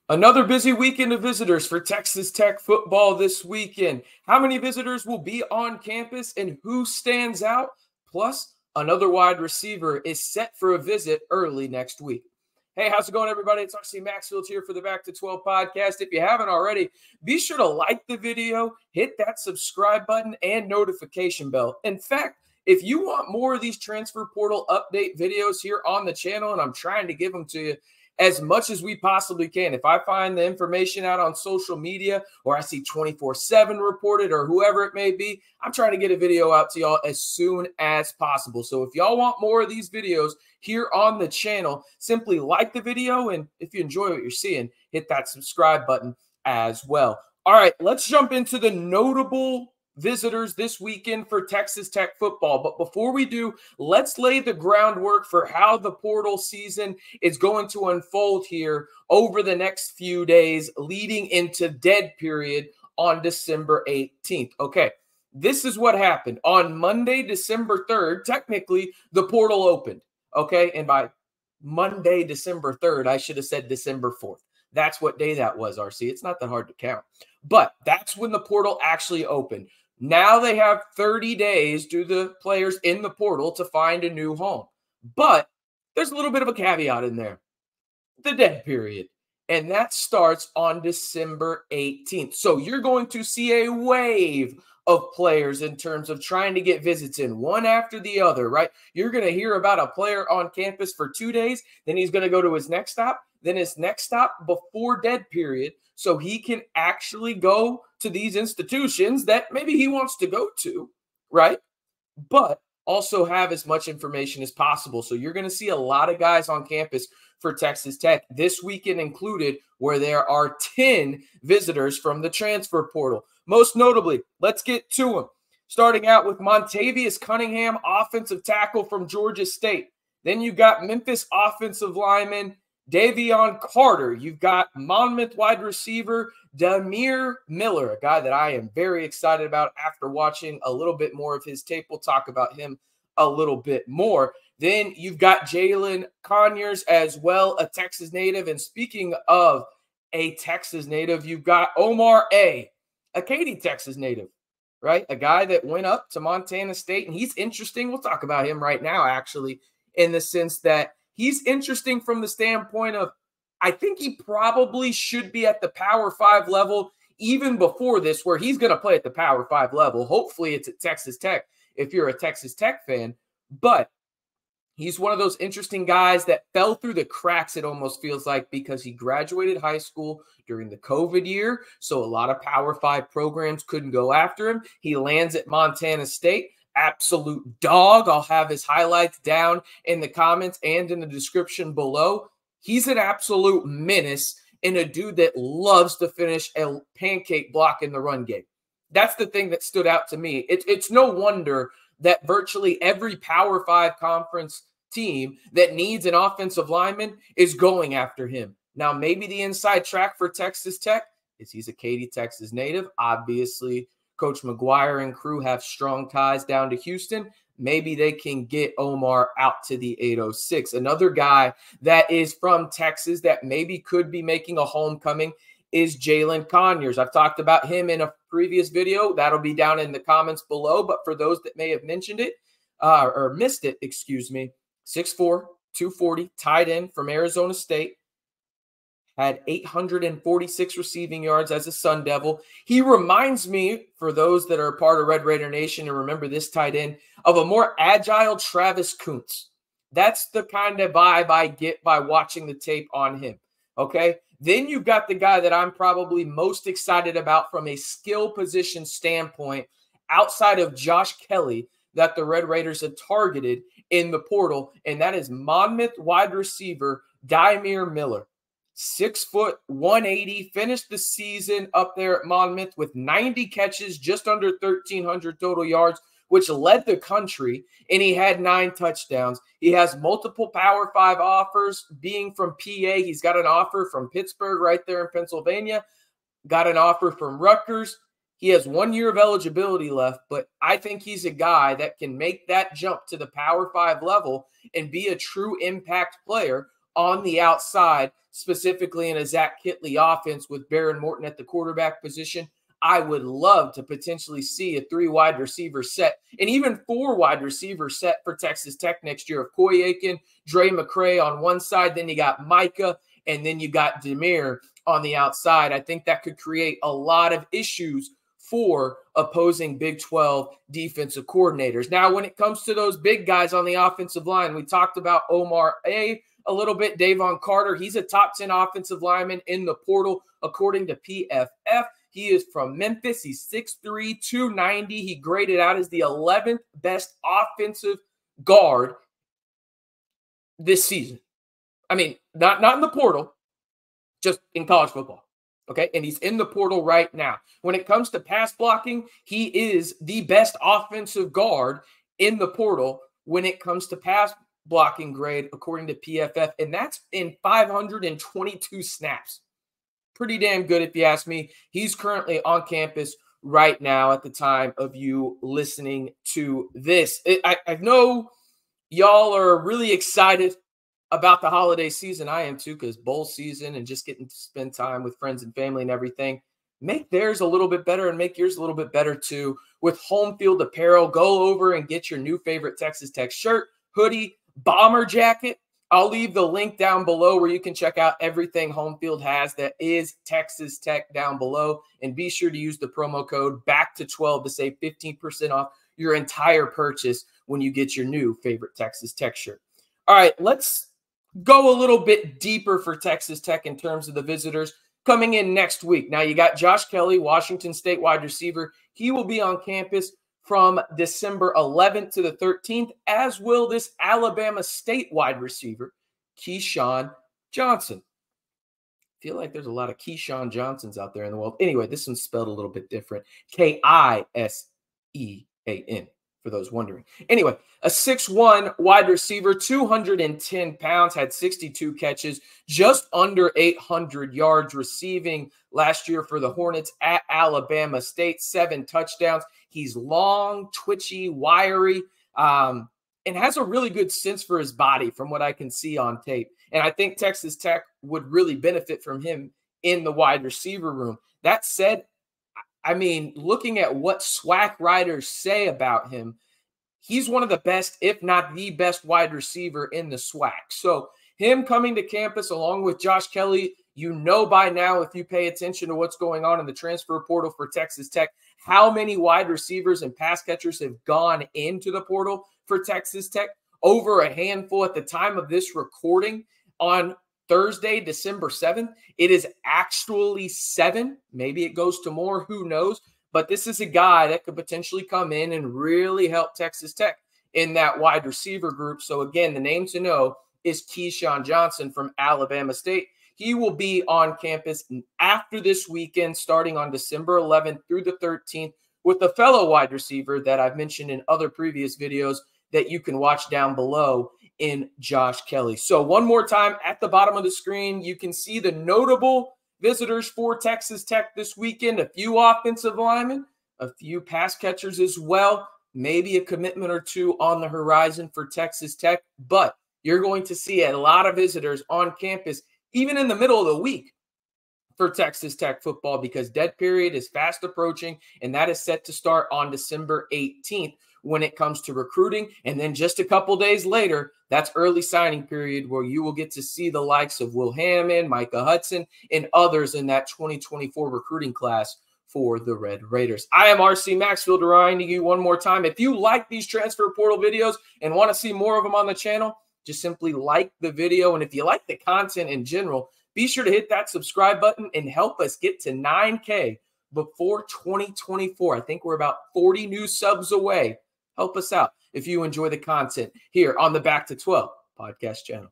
Another busy weekend of visitors for Texas Tech football this weekend. How many visitors will be on campus and who stands out? Plus, another wide receiver is set for a visit early next week. Hey, how's it going, everybody? It's RC Maxfield here for the Back to 12 podcast. If you haven't already, be sure to like the video, hit that subscribe button, and notification bell. In fact, if you want more of these transfer portal update videos here on the channel, and I'm trying to give them to you as much as we possibly can. If I find the information out on social media or I see 24/7 reported or whoever it may be, I'm trying to get a video out to y'all as soon as possible. So if y'all want more of these videos here on the channel, simply like the video. And if you enjoy what you're seeing, hit that subscribe button as well. All right, let's jump into the notable visitors this weekend for Texas Tech football. But before we do, let's lay the groundwork for how the portal season is going to unfold here over the next few days leading into dead period on December 18th. Okay, this is what happened. On Monday, December 3rd, technically the portal opened. Okay, and by Monday, December 3rd, I should have said December 4th. That's what day that was, RC. It's not that hard to count. But that's when the portal actually opened. Now they have 30 days, do the players in the portal, to find a new home. But there's a little bit of a caveat in there. The dead period. And that starts on December 18th. So you're going to see a wave of players in terms of trying to get visits in, one after the other, right? You're going to hear about a player on campus for 2 days, then he's going to go to his next stop, then his next stop before dead period, so he can actually go to these institutions that maybe he wants to go to, right? But also have as much information as possible. So you're going to see a lot of guys on campus for Texas Tech this weekend included, where there are 10 visitors from the transfer portal. Most notably, let's get to them. Starting out with Montavious Cunningham, offensive tackle from Georgia State. Then you've got Memphis offensive lineman Davion Carter. You've got Monmouth wide receiver Davion Miller, a guy that I am very excited about after watching a little bit more of his tape. We'll talk about him a little bit more. Then you've got Jalen Conyers as well, a Texas native. And speaking of a Texas native, you've got Omar A Katy, Texas native, right? A guy that went up to Montana State, and he's interesting. We'll talk about him right now, actually, in the sense that he's interesting from the standpoint of, I think he probably should be at the Power 5 level even before this, where he's going to play at the Power 5 level. Hopefully it's at Texas Tech if you're a Texas Tech fan. But he's one of those interesting guys that fell through the cracks, it almost feels like, because he graduated high school during the COVID year. So a lot of Power 5 programs couldn't go after him. He lands at Montana State. Absolute dog. I'll have his highlights down in the comments and in the description below. He's an absolute menace and a dude that loves to finish a pancake block in the run game. That's the thing that stood out to me. It's no wonder that virtually every Power 5 conference team that needs an offensive lineman is going after him. Now, maybe the inside track for Texas Tech is he's a Katy, Texas native. Obviously, Coach McGuire and crew have strong ties down to Houston. Maybe they can get Omar out to the 806. Another guy that is from Texas that maybe could be making a homecoming is Jalen Conyers. I've talked about him in a previous video. That'll be down in the comments below. But for those that may have mentioned it or missed it, excuse me, 6'4", 240, tight end from Arizona State. Had 846 receiving yards as a Sun Devil. He reminds me, for those that are part of Red Raider Nation and remember this tight end, of a more agile Travis Kuntz. That's the kind of vibe I get by watching the tape on him, okay? Then you've got the guy that I'm probably most excited about from a skill position standpoint outside of Josh Kelly that the Red Raiders have targeted in the portal, and that is Monmouth wide receiver Davion Miller. 6 foot, 180, finished the season up there at Monmouth with 90 catches, just under 1,300 total yards, which led the country, and he had 9 touchdowns. He has multiple Power 5 offers, being from PA. He's got an offer from Pittsburgh right there in Pennsylvania, got an offer from Rutgers. He has 1 year of eligibility left, but I think he's a guy that can make that jump to the Power 5 level and be a true impact player on the outside, specifically in a Zach Kittley offense with Baron Morton at the quarterback position, I would love to potentially see a 3 wide receiver set and even 4 wide receiver set for Texas Tech next year of Coy Aiken, Dre McCray on one side, then you got Micah, and then you got Demir on the outside. I think that could create a lot of issues for opposing Big 12 defensive coordinators. Now, when it comes to those big guys on the offensive line, we talked about Omar A little bit, Davion Carter. He's a top 10 offensive lineman in the portal, according to PFF. He is from Memphis. He's 6'3", 290. He graded out as the 11th best offensive guard this season. I mean, not in the portal, just in college football. Okay, and he's in the portal right now. When it comes to pass blocking, he is the best offensive guard in the portal when it comes to pass blocking grade, according to PFF, and that's in 522 snaps. Pretty damn good, if you ask me. He's currently on campus right now at the time of you listening to this. I know y'all are really excited about the holiday season. I am too, because bowl season and just getting to spend time with friends and family and everything. Make theirs a little bit better and make yours a little bit better too with Homefield Apparel. Go over and get your new favorite Texas Tech shirt, hoodie, bomber jacket. I'll leave the link down below where you can check out everything Homefield has that is Texas Tech down below. And be sure to use the promo code BACK212 to save 15% off your entire purchase when you get your new favorite Texas Tech shirt. All right, let's go a little bit deeper for Texas Tech in terms of the visitors coming in next week. Now, you got Josh Kelly, Washington State wide receiver. He will be on campus from December 11th to the 13th, as will this Alabama State wide receiver, Keyshawn Johnson. I feel like there's a lot of Keyshawn Johnsons out there in the world. Anyway, this one's spelled a little bit different. K-I-S-E-A-N, for those wondering. Anyway, a 6'1" wide receiver, 210 pounds, had 62 catches, just under 800 yards receiving last year for the Hornets at Alabama State, 7 touchdowns. He's long, twitchy, wiry, and has a really good sense for his body from what I can see on tape. And I think Texas Tech would really benefit from him in the wide receiver room. That said, I mean, looking at what SWAC writers say about him, he's one of the best, if not the best wide receiver in the SWAC. So him coming to campus along with Josh Kelly, you know by now, if you pay attention to what's going on in the transfer portal for Texas Tech, how many wide receivers and pass catchers have gone into the portal for Texas Tech. Over a handful at the time of this recording on Thursday, December 7th. It is actually 7. Maybe it goes to more. Who knows? But this is a guy that could potentially come in and really help Texas Tech in that wide receiver group. So, again, the name to know is Keyshawn Johnson from Alabama State. He will be on campus after this weekend, starting on December 11th through the 13th, with a fellow wide receiver that I've mentioned in other previous videos that you can watch down below in Josh Kelly. So one more time, at the bottom of the screen, you can see the notable visitors for Texas Tech this weekend. A few offensive linemen, a few pass catchers as well, maybe a commitment or two on the horizon for Texas Tech. But you're going to see a lot of visitors on campus even in the middle of the week for Texas Tech football, because dead period is fast approaching, and that is set to start on December 18th when it comes to recruiting. And then just a couple days later, that's early signing period, where you will get to see the likes of Will Hammond, Micah Hudson, and others in that 2024 recruiting class for the Red Raiders. I am RC Maxfield, reminding you one more time, if you like these transfer portal videos and want to see more of them on the channel, just simply like the video. And if you like the content in general, be sure to hit that subscribe button and help us get to 9K before 2024. I think we're about 40 new subs away. Help us out if you enjoy the content here on the Back to 12 podcast channel.